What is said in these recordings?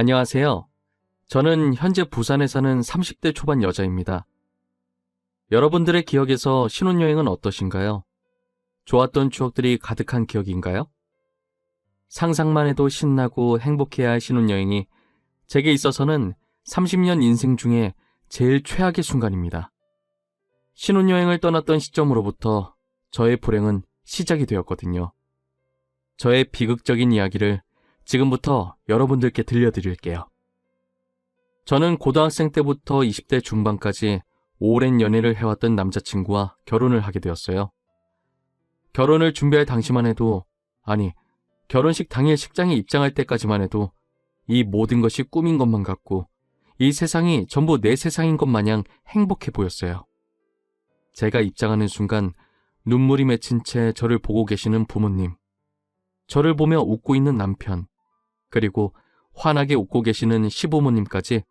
안녕하세요. 저는 현재 부산에 사는 30대 초반 여자입니다. 여러분들의 기억에서 신혼여행은 어떠신가요? 좋았던 추억들이 가득한 기억인가요? 상상만 해도 신나고 행복해야 할 신혼여행이 제게 있어서는 30년 인생 중에 제일 최악의 순간입니다. 신혼여행을 떠났던 시점으로부터 저의 불행은 시작이 되었거든요. 저의 비극적인 이야기를 지금부터 여러분들께 들려드릴게요. 저는 고등학생 때부터 20대 중반까지 오랜 연애를 해왔던 남자친구와 결혼을 하게 되었어요. 결혼을 준비할 당시만 해도, 아니, 결혼식 당일 식장에 입장할 때까지만 해도 이 모든 것이 꿈인 것만 같고 이 세상이 전부 내 세상인 것 마냥 행복해 보였어요. 제가 입장하는 순간 눈물이 맺힌 채 저를 보고 계시는 부모님, 저를 보며 웃고 있는 남편, 그리고 환하게 웃고 계시는 시부모님까지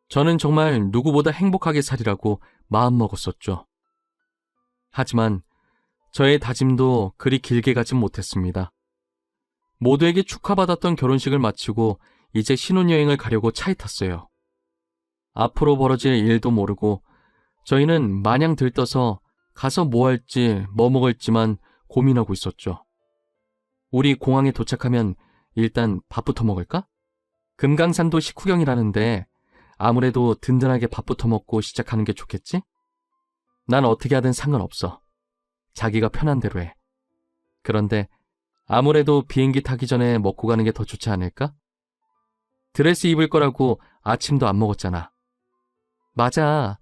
저는 정말 누구보다 행복하게 살이라고 마음먹었었죠. 하지만 저의 다짐도 그리 길게 가진 못했습니다. 모두에게 축하받았던 결혼식을 마치고 이제 신혼여행을 가려고 차에 탔어요. 앞으로 벌어질 일도 모르고 저희는 마냥 들떠서 가서 뭐 할지 뭐 먹을지만 고민하고 있었죠. 우리 공항에 도착하면 일단 밥부터 먹을까? 금강산도 식후경이라는데 아무래도 든든하게 밥부터 먹고 시작하는 게 좋겠지? 난 어떻게 하든 상관없어. 자기가 편한 대로 해. 그런데 아무래도 비행기 타기 전에 먹고 가는 게 더 좋지 않을까? 드레스 입을 거라고 아침도 안 먹었잖아. 맞아.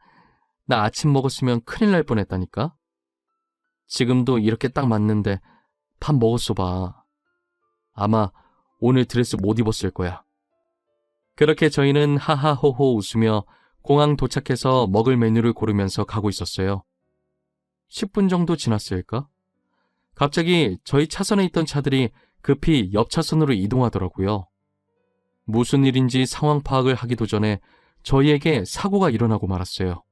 나 아침 먹었으면 큰일 날 뻔했다니까? 지금도 이렇게 딱 맞는데 밥 먹었어 봐. 아마 오늘 드레스 못 입었을 거야. 그렇게 저희는 하하호호 웃으며 공항 도착해서 먹을 메뉴를 고르면서 가고 있었어요. 10분 정도 지났을까? 갑자기 저희 차선에 있던 차들이 급히 옆 차선으로 이동하더라고요. 무슨 일인지 상황 파악을 하기도 전에 저희에게 사고가 일어나고 말았어요.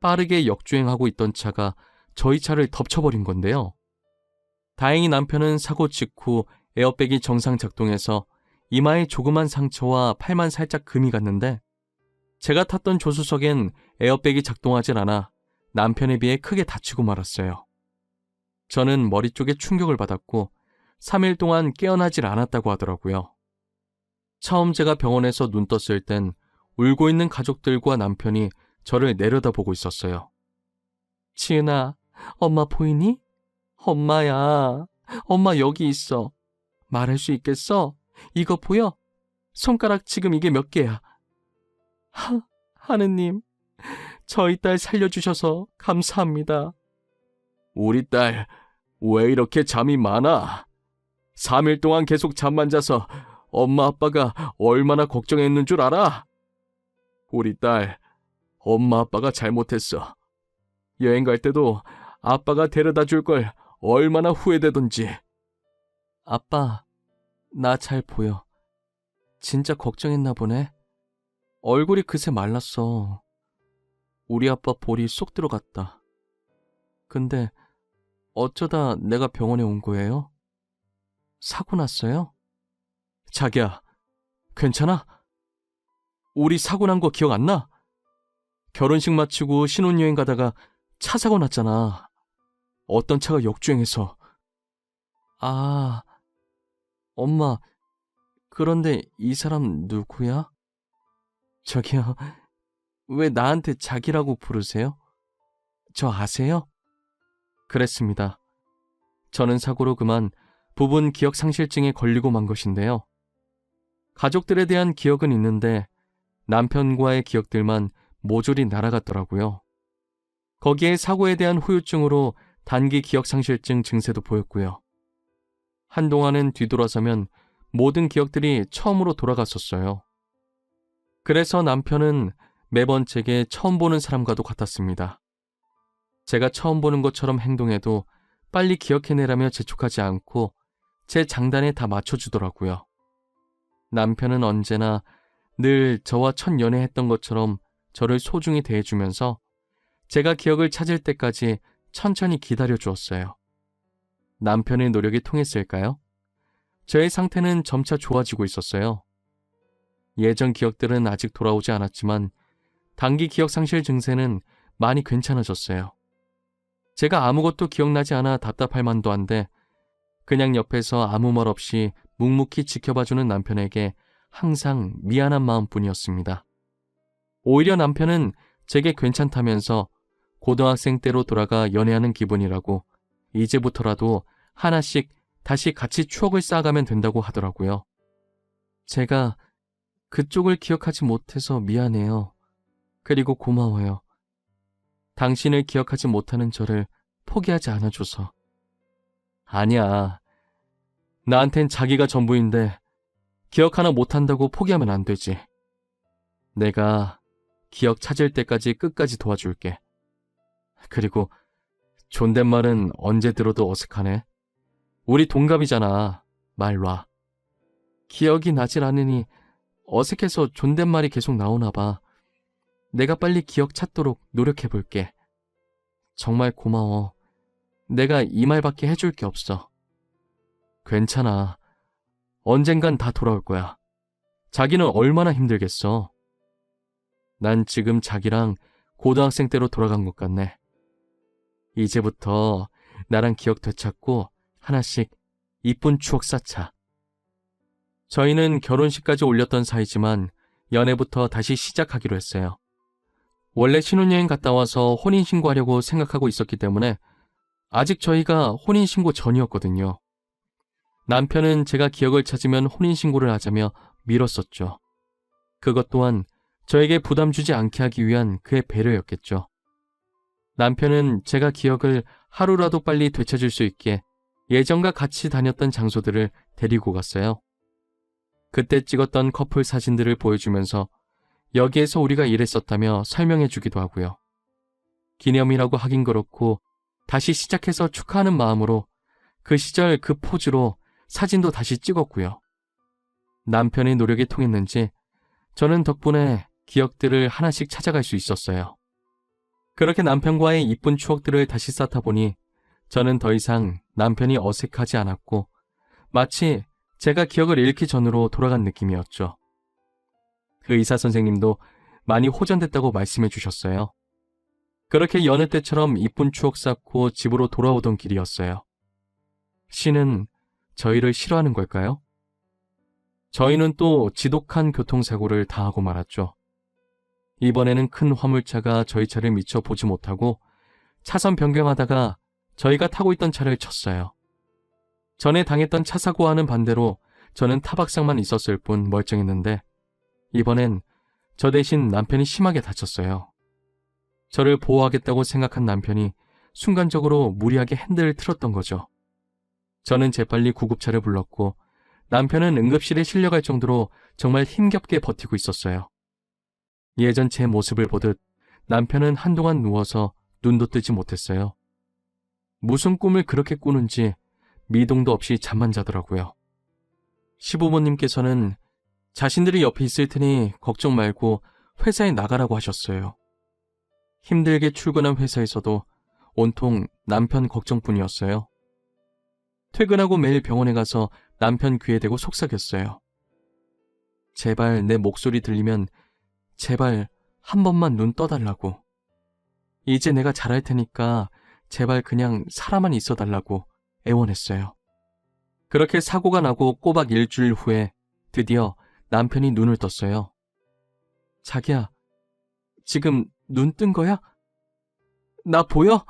빠르게 역주행하고 있던 차가 저희 차를 덮쳐버린 건데요. 다행히 남편은 사고 직후 에어백이 정상 작동해서 이마에 조그만 상처와 팔만 살짝 금이 갔는데 제가 탔던 조수석엔 에어백이 작동하질 않아 남편에 비해 크게 다치고 말았어요. 저는 머리 쪽에 충격을 받았고 3일 동안 깨어나질 않았다고 하더라고요. 처음 제가 병원에서 눈 떴을 땐 울고 있는 가족들과 남편이 저를 내려다보고 있었어요. 지은아, 엄마 보이니? 엄마야, 엄마 여기 있어. 말할 수 있겠어? 이거 보여? 손가락 지금 이게 몇 개야? 하느님, 저희 딸 살려주셔서 감사합니다. 우리 딸, 왜 이렇게 잠이 많아? 3일 동안 계속 잠만 자서 엄마 아빠가 얼마나 걱정했는 줄 알아? 우리 딸, 엄마 아빠가 잘못했어. 여행 갈 때도 아빠가 데려다 줄 걸 얼마나 후회되던지. 아빠, 나 잘 보여. 진짜 걱정했나 보네. 얼굴이 그새 말랐어. 우리 아빠 볼이 쏙 들어갔다. 근데 어쩌다 내가 병원에 온 거예요? 사고 났어요? 자기야, 괜찮아? 우리 사고 난 거 기억 안 나? 결혼식 마치고 신혼여행 가다가 차 사고 났잖아. 어떤 차가 역주행해서. 아, 엄마, 그런데 이 사람 누구야? 저기요, 왜 나한테 자기라고 부르세요? 저 아세요? 그랬습니다. 저는 사고로 그만 부분 기억상실증에 걸리고 만 것인데요. 가족들에 대한 기억은 있는데 남편과의 기억들만 모조리 날아갔더라고요. 거기에 사고에 대한 후유증으로 단기 기억상실증 증세도 보였고요. 한동안은 뒤돌아서면 모든 기억들이 처음으로 돌아갔었어요. 그래서 남편은 매번 제게 처음 보는 사람과도 같았습니다. 제가 처음 보는 것처럼 행동해도 빨리 기억해내라며 재촉하지 않고 제 장단에 다 맞춰주더라고요. 남편은 언제나 늘 저와 첫 연애했던 것처럼 저를 소중히 대해주면서 제가 기억을 찾을 때까지 천천히 기다려주었어요. 남편의 노력이 통했을까요? 저의 상태는 점차 좋아지고 있었어요. 예전 기억들은 아직 돌아오지 않았지만 단기 기억 상실 증세는 많이 괜찮아졌어요. 제가 아무것도 기억나지 않아 답답할 만도 한데 그냥 옆에서 아무 말 없이 묵묵히 지켜봐주는 남편에게 항상 미안한 마음뿐이었습니다. 오히려 남편은 제게 괜찮다면서 고등학생 때로 돌아가 연애하는 기분이라고 이제부터라도 하나씩 다시 같이 추억을 쌓아가면 된다고 하더라고요. 제가 그쪽을 기억하지 못해서 미안해요. 그리고 고마워요. 당신을 기억하지 못하는 저를 포기하지 않아줘서. 아니야. 나한텐 자기가 전부인데 기억 하나 못한다고 포기하면 안 되지. 내가 기억 찾을 때까지 끝까지 도와줄게. 그리고 존댓말은 언제 들어도 어색하네. 우리 동갑이잖아. 말 놔. 기억이 나질 않으니 어색해서 존댓말이 계속 나오나 봐. 내가 빨리 기억 찾도록 노력해볼게. 정말 고마워. 내가 이 말밖에 해줄 게 없어. 괜찮아. 언젠간 다 돌아올 거야. 자기는 얼마나 힘들겠어. 난 지금 자기랑 고등학생 때로 돌아간 것 같네. 이제부터 나랑 기억 되찾고 하나씩 이쁜 추억 쌓자. 저희는 결혼식까지 올렸던 사이지만 연애부터 다시 시작하기로 했어요. 원래 신혼여행 갔다 와서 혼인신고하려고 생각하고 있었기 때문에 아직 저희가 혼인신고 전이었거든요. 남편은 제가 기억을 찾으면 혼인신고를 하자며 미뤘었죠. 그것 또한 저에게 부담 주지 않게 하기 위한 그의 배려였겠죠. 남편은 제가 기억을 하루라도 빨리 되찾을 수 있게 예전과 같이 다녔던 장소들을 데리고 갔어요. 그때 찍었던 커플 사진들을 보여주면서 여기에서 우리가 이랬었다며 설명해 주기도 하고요. 기념이라고 하긴 그렇고 다시 시작해서 축하하는 마음으로 그 시절 그 포즈로 사진도 다시 찍었고요. 남편의 노력이 통했는지 저는 덕분에 기억들을 하나씩 찾아갈 수 있었어요. 그렇게 남편과의 이쁜 추억들을 다시 쌓다 보니 저는 더 이상 남편이 어색하지 않았고 마치 제가 기억을 잃기 전으로 돌아간 느낌이었죠. 그 의사 선생님도 많이 호전됐다고 말씀해 주셨어요. 그렇게 여느 때처럼 이쁜 추억 쌓고 집으로 돌아오던 길이었어요. 신은 저희를 싫어하는 걸까요? 저희는 또 지독한 교통사고를 당하고 말았죠. 이번에는 큰 화물차가 저희 차를 미처 보지 못하고 차선 변경하다가 저희가 타고 있던 차를 쳤어요. 전에 당했던 차 사고와는 반대로 저는 타박상만 있었을 뿐 멀쩡했는데 이번엔 저 대신 남편이 심하게 다쳤어요. 저를 보호하겠다고 생각한 남편이 순간적으로 무리하게 핸들을 틀었던 거죠. 저는 재빨리 구급차를 불렀고 남편은 응급실에 실려갈 정도로 정말 힘겹게 버티고 있었어요. 예전 제 모습을 보듯 남편은 한동안 누워서 눈도 뜨지 못했어요. 무슨 꿈을 그렇게 꾸는지 미동도 없이 잠만 자더라고요. 시부모님께서는 자신들이 옆에 있을 테니 걱정 말고 회사에 나가라고 하셨어요. 힘들게 출근한 회사에서도 온통 남편 걱정뿐이었어요. 퇴근하고 매일 병원에 가서 남편 귀에 대고 속삭였어요. 제발 내 목소리 들리면 제발 한 번만 눈 떠달라고. 이제 내가 잘할 테니까 제발 그냥 살아만 있어달라고 애원했어요. 그렇게 사고가 나고 꼬박 일주일 후에 드디어 남편이 눈을 떴어요. 자기야, 지금 눈 뜬 거야? 나 보여?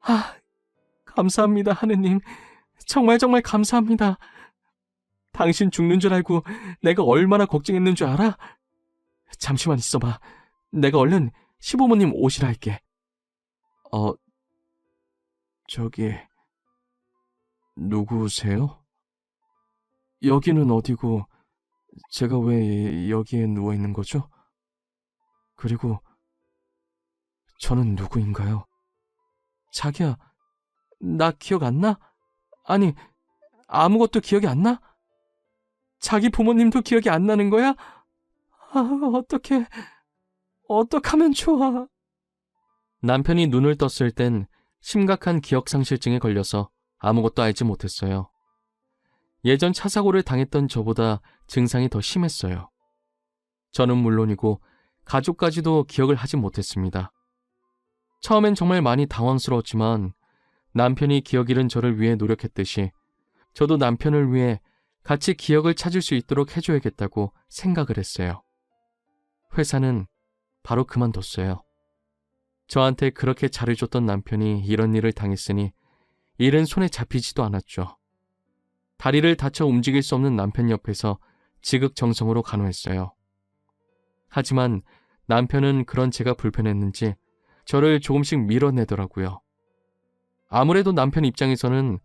아, 감사합니다, 하느님. 정말 감사합니다. 당신 죽는 줄 알고 내가 얼마나 걱정했는 줄 알아? 잠시만 있어봐. 내가 얼른 시부모님 오시라 할게. 저기, 누구세요? 여기는 어디고 제가 왜 여기에 누워있는 거죠? 그리고 저는 누구인가요? 자기야, 나 기억 안 나? 아니, 아무것도 기억이 안 나? 자기 부모님도 기억이 안 나는 거야? 어떡하면 좋아. 남편이 눈을 떴을 땐 심각한 기억상실증에 걸려서 아무것도 알지 못했어요. 예전 차 사고를 당했던 저보다 증상이 더 심했어요. 저는 물론이고 가족까지도 기억을 하지 못했습니다. 처음엔 정말 많이 당황스러웠지만 남편이 기억 잃은 저를 위해 노력했듯이 저도 남편을 위해 같이 기억을 찾을 수 있도록 해줘야겠다고 생각을 했어요. 회사는 바로 그만뒀어요. 저한테 그렇게 잘해줬던 남편이 이런 일을 당했으니 일은 손에 잡히지도 않았죠. 다리를 다쳐 움직일 수 없는 남편 옆에서 지극정성으로 간호했어요. 하지만 남편은 그런 제가 불편했는지 저를 조금씩 밀어내더라고요. 아무래도 남편 입장에서는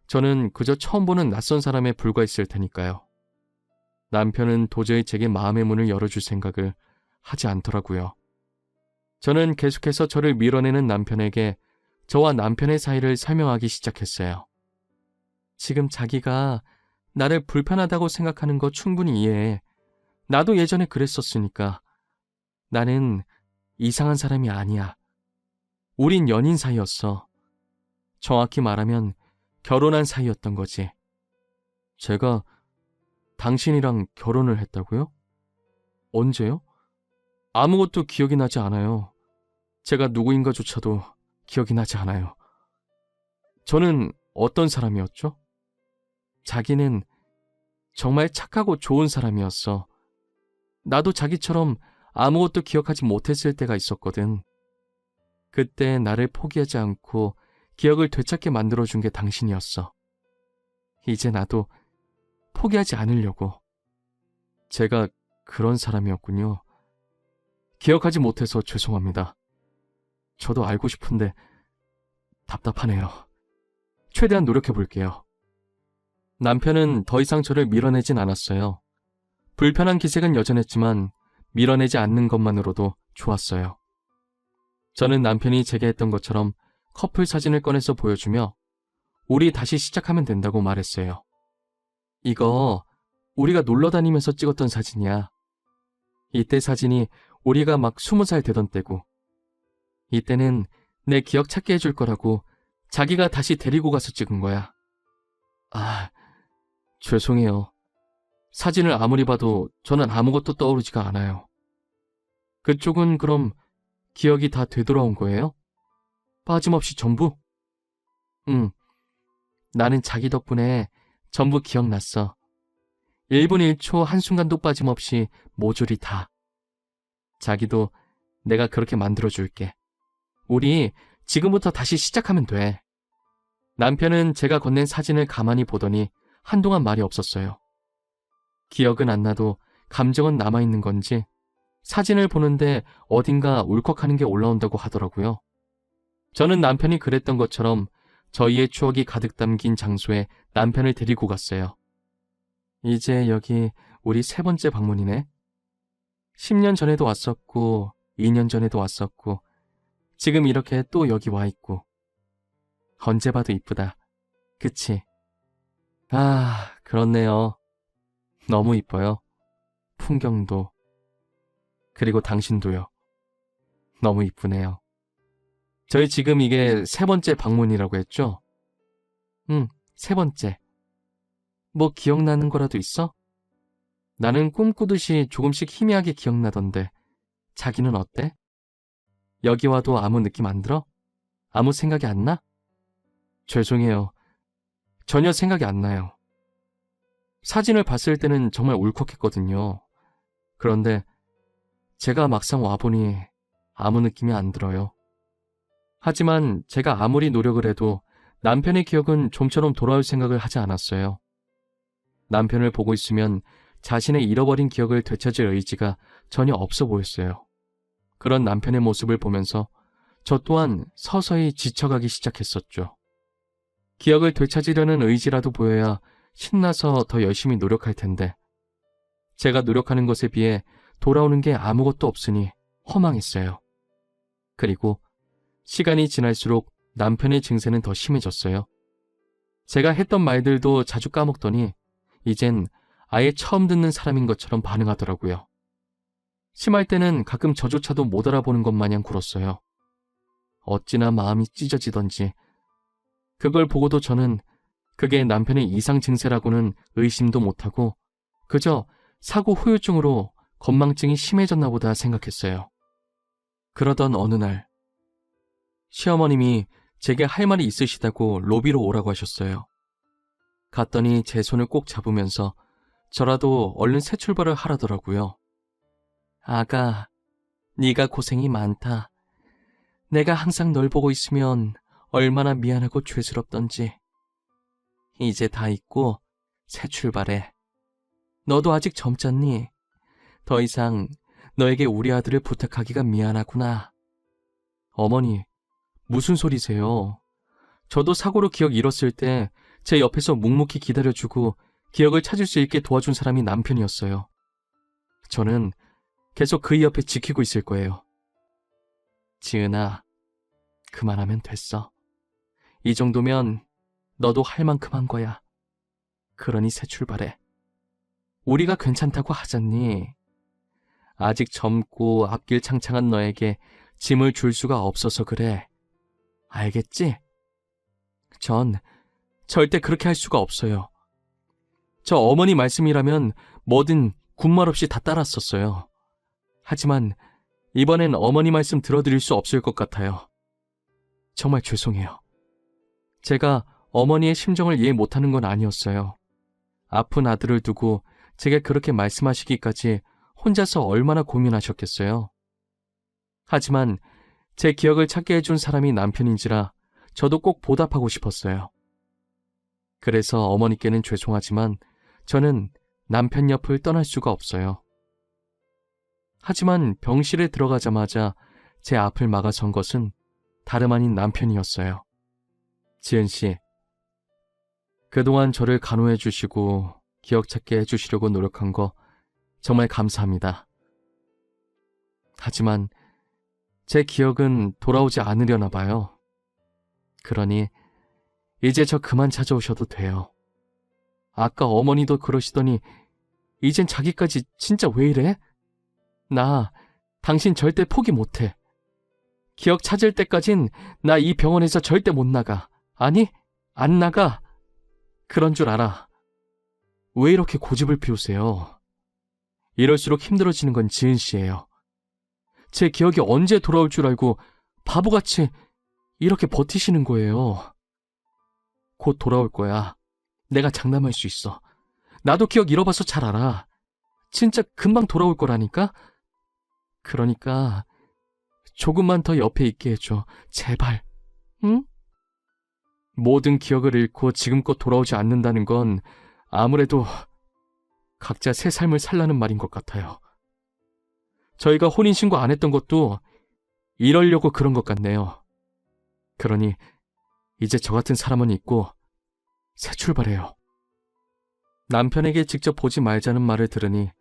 저는 그저 처음 보는 낯선 사람에 불과했을 테니까요. 남편은 도저히 제게 마음의 문을 열어줄 생각을 하지 않더라고요. 저는 계속해서 저를 밀어내는 남편에게 저와 남편의 사이를 설명하기 시작했어요. 지금 자기가 나를 불편하다고 생각하는 거 충분히 이해해. 나도 예전에 그랬었으니까. 나는 이상한 사람이 아니야. 우린 연인 사이였어. 정확히 말하면 결혼한 사이였던 거지. 제가 당신이랑 결혼을 했다고요? 언제요? 아무것도 기억이 나지 않아요. 제가 누구인가조차도 기억이 나지 않아요. 저는 어떤 사람이었죠? 자기는 정말 착하고 좋은 사람이었어. 나도 자기처럼 아무것도 기억하지 못했을 때가 있었거든. 그때 나를 포기하지 않고 기억을 되찾게 만들어준 게 당신이었어. 이제 나도 포기하지 않으려고. 제가 그런 사람이었군요. 기억하지 못해서 죄송합니다. 저도 알고 싶은데 답답하네요. 최대한 노력해볼게요. 남편은 더 이상 저를 밀어내진 않았어요. 불편한 기색은 여전했지만 밀어내지 않는 것만으로도 좋았어요. 저는 남편이 제게 했던 것처럼 커플 사진을 꺼내서 보여주며 우리 다시 시작하면 된다고 말했어요. 이거 우리가 놀러 다니면서 찍었던 사진이야. 이때 사진이 우리가 막 20살 되던 때고, 이때는 내 기억 찾게 해줄 거라고 자기가 다시 데리고 가서 찍은 거야. 아, 죄송해요. 사진을 아무리 봐도 저는 아무것도 떠오르지가 않아요. 그쪽은 그럼 기억이 다 되돌아온 거예요? 빠짐없이 전부? 응. 나는 자기 덕분에 전부 기억났어. 1분 1초 한순간도 빠짐없이 모조리 다. 자기도 내가 그렇게 만들어줄게. 우리 지금부터 다시 시작하면 돼. 남편은 제가 건넨 사진을 가만히 보더니 한동안 말이 없었어요. 기억은 안 나도 감정은 남아있는 건지 사진을 보는데 어딘가 울컥하는 게 올라온다고 하더라고요. 저는 남편이 그랬던 것처럼 저희의 추억이 가득 담긴 장소에 남편을 데리고 갔어요. 이제 여기 우리 3번째 방문이네. 10년 전에도 왔었고 2년 전에도 왔었고 지금 이렇게 또 여기 와 있고. 언제 봐도 이쁘다. 그치? 아, 그렇네요. 너무 이뻐요. 풍경도. 그리고 당신도요. 너무 이쁘네요. 저희 지금 이게 3번째 방문이라고 했죠? 응, 3번째. 뭐 기억나는 거라도 있어? 나는 꿈꾸듯이 조금씩 희미하게 기억나던데 자기는 어때? 여기 와도 아무 느낌 안 들어? 아무 생각이 안 나? 죄송해요. 전혀 생각이 안 나요. 사진을 봤을 때는 정말 울컥했거든요. 그런데 제가 막상 와보니 아무 느낌이 안 들어요. 하지만 제가 아무리 노력을 해도 남편의 기억은 좀처럼 돌아올 생각을 하지 않았어요. 남편을 보고 있으면 자신의 잃어버린 기억을 되찾을 의지가 전혀 없어 보였어요. 그런 남편의 모습을 보면서 저 또한 서서히 지쳐가기 시작했었죠. 기억을 되찾으려는 의지라도 보여야 신나서 더 열심히 노력할 텐데 제가 노력하는 것에 비해 돌아오는 게 아무것도 없으니 허망했어요. 그리고 시간이 지날수록 남편의 증세는 더 심해졌어요. 제가 했던 말들도 자주 까먹더니 이젠 아예 처음 듣는 사람인 것처럼 반응하더라고요. 심할 때는 가끔 저조차도 못 알아보는 것 마냥 굴었어요. 어찌나 마음이 찢어지던지. 그걸 보고도 저는 그게 남편의 이상 증세라고는 의심도 못하고 그저 사고 후유증으로 건망증이 심해졌나 보다 생각했어요. 그러던 어느 날 시어머님이 제게 할 말이 있으시다고 로비로 오라고 하셨어요. 갔더니 제 손을 꼭 잡으면서 저라도 얼른 새 출발을 하라더라고요. 아가, 네가 고생이 많다. 내가 항상 널 보고 있으면 얼마나 미안하고 죄스럽던지. 이제 다 잊고 새 출발해. 너도 아직 젊잖니? 더 이상 너에게 우리 아들을 부탁하기가 미안하구나. 어머니, 무슨 소리세요? 저도 사고로 기억 잃었을 때 제 옆에서 묵묵히 기다려주고 기억을 찾을 수 있게 도와준 사람이 남편이었어요. 저는 계속 그의 옆에 지키고 있을 거예요. 지은아, 그만하면 됐어. 이 정도면 너도 할 만큼 한 거야. 그러니 새 출발해. 우리가 괜찮다고 하잖니. 아직 젊고 앞길 창창한 너에게 짐을 줄 수가 없어서 그래. 알겠지? 전 절대 그렇게 할 수가 없어요. 저 어머니 말씀이라면 뭐든 군말 없이 다 따랐었어요. 하지만 이번엔 어머니 말씀 들어드릴 수 없을 것 같아요. 정말 죄송해요. 제가 어머니의 심정을 이해 못하는 건 아니었어요. 아픈 아들을 두고 제게 그렇게 말씀하시기까지 혼자서 얼마나 고민하셨겠어요. 하지만 제 기억을 찾게 해준 사람이 남편인지라 저도 꼭 보답하고 싶었어요. 그래서 어머니께는 죄송하지만 저는 남편 옆을 떠날 수가 없어요. 하지만 병실에 들어가자마자 제 앞을 막아선 것은 다름 아닌 남편이었어요. 지은 씨, 그동안 저를 간호해 주시고 기억 찾게 해주시려고 노력한 거 정말 감사합니다. 하지만 제 기억은 돌아오지 않으려나 봐요. 그러니 이제 저 그만 찾아오셔도 돼요. 아까 어머니도 그러시더니 이젠 자기까지 진짜 왜 이래? 나 당신 절대 포기 못해. 기억 찾을 때까진 나 이 병원에서 절대 못 나가. 아니, 안 나가. 그런 줄 알아. 왜 이렇게 고집을 피우세요? 이럴수록 힘들어지는 건 지은 씨예요. 제 기억이 언제 돌아올 줄 알고 바보같이 이렇게 버티시는 거예요. 곧 돌아올 거야. 내가 장담할 수 있어. 나도 기억 잃어봐서 잘 알아. 진짜 금방 돌아올 거라니까? 그러니까 조금만 더 옆에 있게 해줘. 제발. 응? 모든 기억을 잃고 지금껏 돌아오지 않는다는 건 아무래도 각자 새 삶을 살라는 말인 것 같아요. 저희가 혼인신고 안 했던 것도 이러려고 그런 것 같네요. 그러니 이제 저 같은 사람은 있고 새 출발해요. 남편에게 직접 보지 말자는 말을 들으니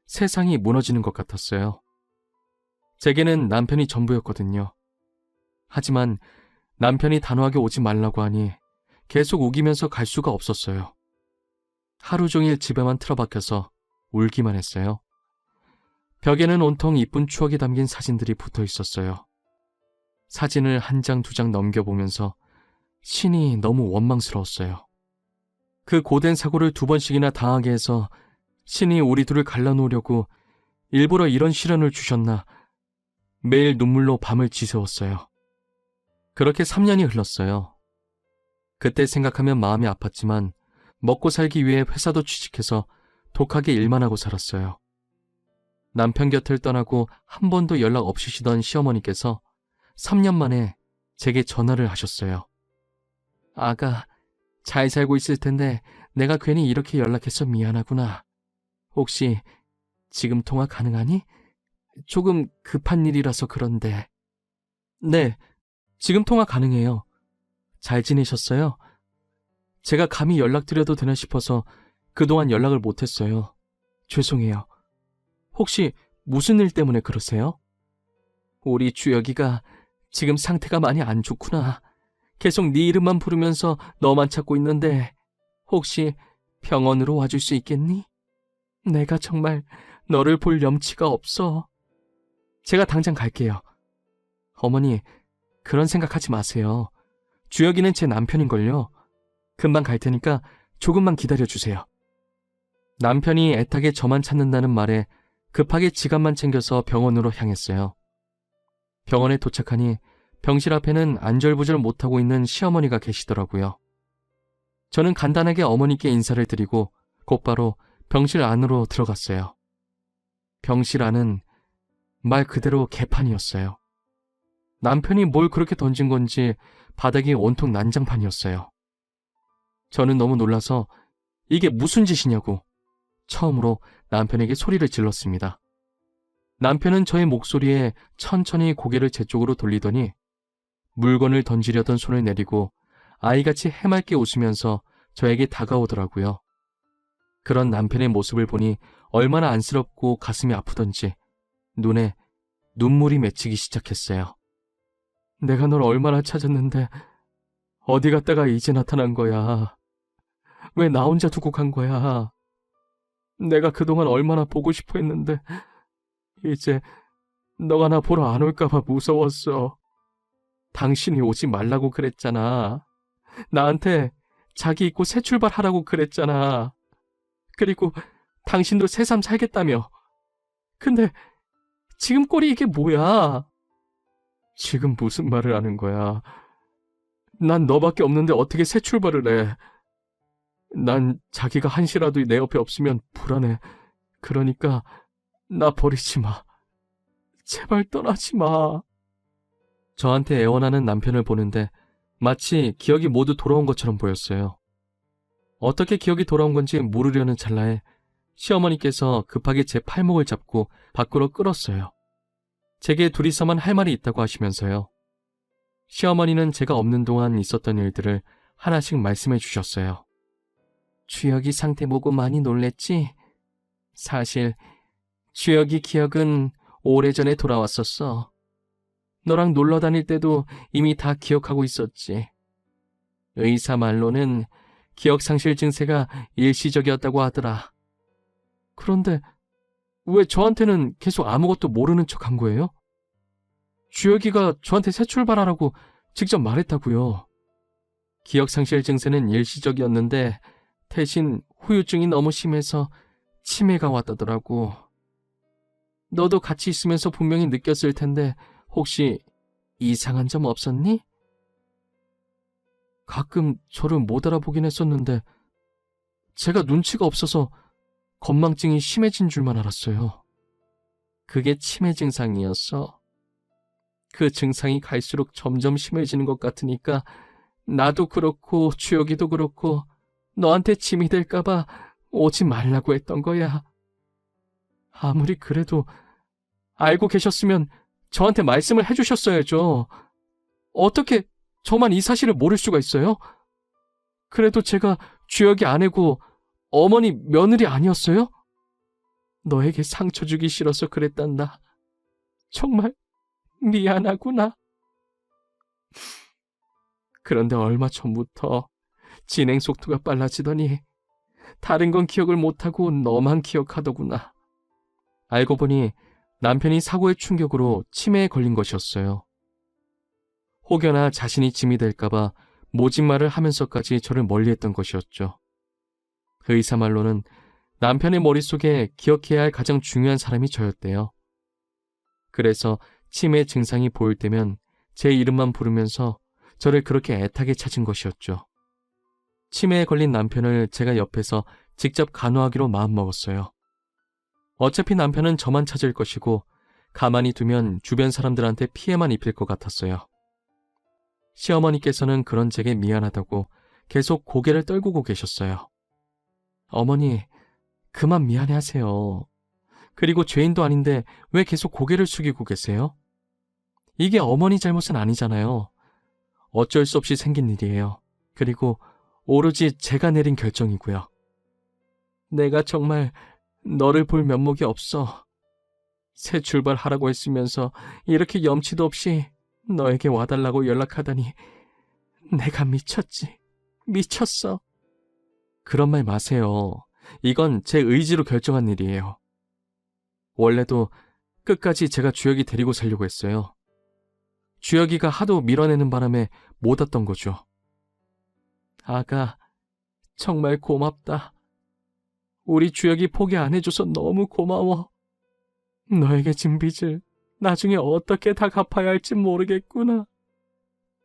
세상이 무너지는 것 같았어요. 제게는 남편이 전부였거든요. 하지만 남편이 단호하게 오지 말라고 하니 계속 우기면서 갈 수가 없었어요. 하루 종일 집에만 틀어박혀서 울기만 했어요. 벽에는 온통 이쁜 추억이 담긴 사진들이 붙어 있었어요. 사진을 한 장, 두 장 넘겨보면서 신이 너무 원망스러웠어요. 그 고된 사고를 2번씩이나 당하게 해서 신이 우리 둘을 갈라놓으려고 일부러 이런 시련을 주셨나 매일 눈물로 밤을 지새웠어요. 그렇게 3년이 흘렀어요. 그때 생각하면 마음이 아팠지만 먹고 살기 위해 회사도 취직해서 독하게 일만 하고 살았어요. 남편 곁을 떠나고 한 번도 연락 없으시던 시어머니께서 3년 만에 제게 전화를 하셨어요. 아가, 잘 살고 있을 텐데 내가 괜히 이렇게 연락해서 미안하구나. 혹시 지금 통화 가능하니? 조금 급한 일이라서 그런데. 네, 지금 통화 가능해요. 잘 지내셨어요? 제가 감히 연락드려도 되나 싶어서 그동안 연락을 못했어요. 죄송해요. 혹시 무슨 일 때문에 그러세요? 우리 주혁이가 지금 상태가 많이 안 좋구나. 계속 네 이름만 부르면서 너만 찾고 있는데 혹시 병원으로 와줄 수 있겠니? 내가 정말 너를 볼 염치가 없어. 제가 당장 갈게요. 어머니, 그런 생각하지 마세요. 주혁이는 제 남편인걸요. 금방 갈 테니까 조금만 기다려주세요. 남편이 애타게 저만 찾는다는 말에 급하게 지갑만 챙겨서 병원으로 향했어요. 병원에 도착하니 병실 앞에는 안절부절 못하고 있는 시어머니가 계시더라고요. 저는 간단하게 어머니께 인사를 드리고 곧바로 병실 안으로 들어갔어요. 병실 안은 말 그대로 개판이었어요. 남편이 뭘 그렇게 던진 건지 바닥이 온통 난장판이었어요. 저는 너무 놀라서 이게 무슨 짓이냐고 처음으로 남편에게 소리를 질렀습니다. 남편은 저의 목소리에 천천히 고개를 제 쪽으로 돌리더니 물건을 던지려던 손을 내리고 아이같이 해맑게 웃으면서 저에게 다가오더라고요. 그런 남편의 모습을 보니 얼마나 안쓰럽고 가슴이 아프던지 눈에 눈물이 맺히기 시작했어요. 내가 널 얼마나 찾았는데 어디 갔다가 이제 나타난 거야. 왜 나 혼자 두고 간 거야. 내가 그동안 얼마나 보고 싶어 했는데 이제 너가 나 보러 안 올까봐 무서웠어. 당신이 오지 말라고 그랬잖아. 나한테 자기 있고 새 출발하라고 그랬잖아. 그리고 당신도 새삼 살겠다며. 근데 지금 꼴이 이게 뭐야? 지금 무슨 말을 하는 거야? 난 너밖에 없는데 어떻게 새 출발을 해? 난 자기가 한시라도 내 옆에 없으면 불안해. 그러니까 나 버리지 마. 제발 떠나지 마. 저한테 애원하는 남편을 보는데 마치 기억이 모두 돌아온 것처럼 보였어요. 어떻게 기억이 돌아온 건지 물으려는 찰나에 시어머니께서 급하게 제 팔목을 잡고 밖으로 끌었어요. 제게 둘이서만 할 말이 있다고 하시면서요. 시어머니는 제가 없는 동안 있었던 일들을 하나씩 말씀해 주셨어요. 주혁이 상태 보고 많이 놀랬지? 사실 주혁이 기억은 오래전에 돌아왔었어. 너랑 놀러 다닐 때도 이미 다 기억하고 있었지. 의사 말로는 기억상실 증세가 일시적이었다고 하더라. 그런데 왜 저한테는 계속 아무것도 모르는 척 한 거예요? 주혁이가 저한테 새 출발하라고 직접 말했다고요. 기억상실 증세는 일시적이었는데 대신 후유증이 너무 심해서 치매가 왔다더라고. 너도 같이 있으면서 분명히 느꼈을 텐데 혹시 이상한 점 없었니? 가끔 저를 못 알아보긴 했었는데 제가 눈치가 없어서 건망증이 심해진 줄만 알았어요. 그게 치매 증상이었어. 그 증상이 갈수록 점점 심해지는 것 같으니까 나도 그렇고 주혁이도 그렇고 너한테 짐이 될까봐 오지 말라고 했던 거야. 아무리 그래도 알고 계셨으면 저한테 말씀을 해주셨어야죠. 어떻게 저만 이 사실을 모를 수가 있어요? 그래도 제가 주혁이 아내고 어머니 며느리 아니었어요? 너에게 상처 주기 싫어서 그랬단다. 정말 미안하구나. 그런데 얼마 전부터 진행 속도가 빨라지더니 다른 건 기억을 못하고 너만 기억하더구나. 알고 보니 남편이 사고의 충격으로 치매에 걸린 것이었어요. 혹여나 자신이 짐이 될까봐 모진말을 하면서까지 저를 멀리했던 것이었죠. 의사 말로는 남편의 머릿속에 기억해야 할 가장 중요한 사람이 저였대요. 그래서 치매 증상이 보일 때면 제 이름만 부르면서 저를 그렇게 애타게 찾은 것이었죠. 치매에 걸린 남편을 제가 옆에서 직접 간호하기로 마음먹었어요. 어차피 남편은 저만 찾을 것이고 가만히 두면 주변 사람들한테 피해만 입힐 것 같았어요. 시어머니께서는 그런 제게 미안하다고 계속 고개를 떨구고 계셨어요. 어머니, 그만 미안해하세요. 그리고 죄인도 아닌데 왜 계속 고개를 숙이고 계세요? 이게 어머니 잘못은 아니잖아요. 어쩔 수 없이 생긴 일이에요. 그리고 오로지 제가 내린 결정이고요. 내가 정말 너를 볼 면목이 없어. 새 출발하라고 했으면서 이렇게 염치도 없이 너에게 와달라고 연락하다니 내가 미쳤지. 미쳤어. 그런 말 마세요. 이건 제 의지로 결정한 일이에요. 원래도 끝까지 제가 주혁이 데리고 살려고 했어요. 주혁이가 하도 밀어내는 바람에 못 왔던 거죠. 아가, 정말 고맙다. 우리 주혁이 포기 안 해줘서 너무 고마워. 너에게 진 빚을 나중에 어떻게 다 갚아야 할지 모르겠구나.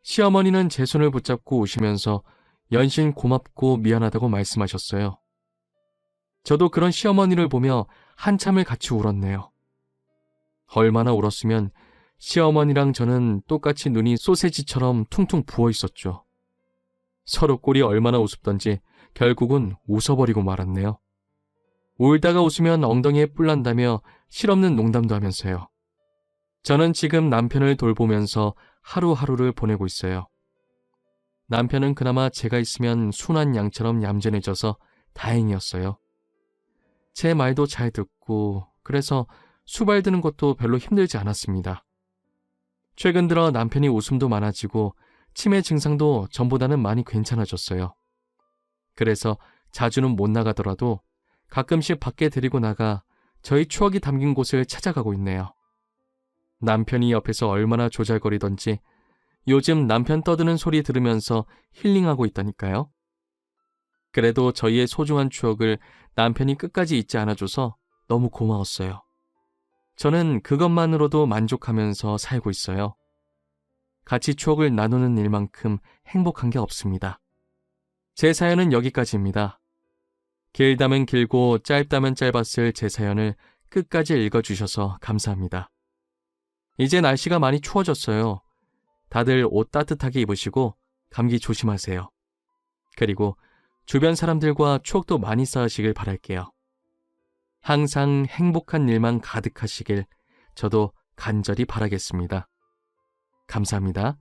시어머니는 제 손을 붙잡고 우시면서 연신 고맙고 미안하다고 말씀하셨어요. 저도 그런 시어머니를 보며 한참을 같이 울었네요. 얼마나 울었으면 시어머니랑 저는 똑같이 눈이 소세지처럼 퉁퉁 부어 있었죠. 서로 꼴이 얼마나 우습던지 결국은 웃어버리고 말았네요. 울다가 웃으면 엉덩이에 뿔 난다며 실없는 농담도 하면서요. 저는 지금 남편을 돌보면서 하루하루를 보내고 있어요. 남편은 그나마 제가 있으면 순한 양처럼 얌전해져서 다행이었어요. 제 말도 잘 듣고 그래서 수발드는 것도 별로 힘들지 않았습니다. 최근 들어 남편이 웃음도 많아지고 치매 증상도 전보다는 많이 괜찮아졌어요. 그래서 자주는 못 나가더라도 가끔씩 밖에 데리고 나가 저희 추억이 담긴 곳을 찾아가고 있네요. 남편이 옆에서 얼마나 조잘거리던지 요즘 남편 떠드는 소리 들으면서 힐링하고 있다니까요. 그래도 저희의 소중한 추억을 남편이 끝까지 잊지 않아줘서 너무 고마웠어요. 저는 그것만으로도 만족하면서 살고 있어요. 같이 추억을 나누는 일만큼 행복한 게 없습니다. 제 사연은 여기까지입니다. 길다면 길고 짧다면 짧았을 제 사연을 끝까지 읽어주셔서 감사합니다. 이제 날씨가 많이 추워졌어요. 다들 옷 따뜻하게 입으시고 감기 조심하세요. 그리고 주변 사람들과 추억도 많이 쌓으시길 바랄게요. 항상 행복한 일만 가득하시길 저도 간절히 바라겠습니다. 감사합니다.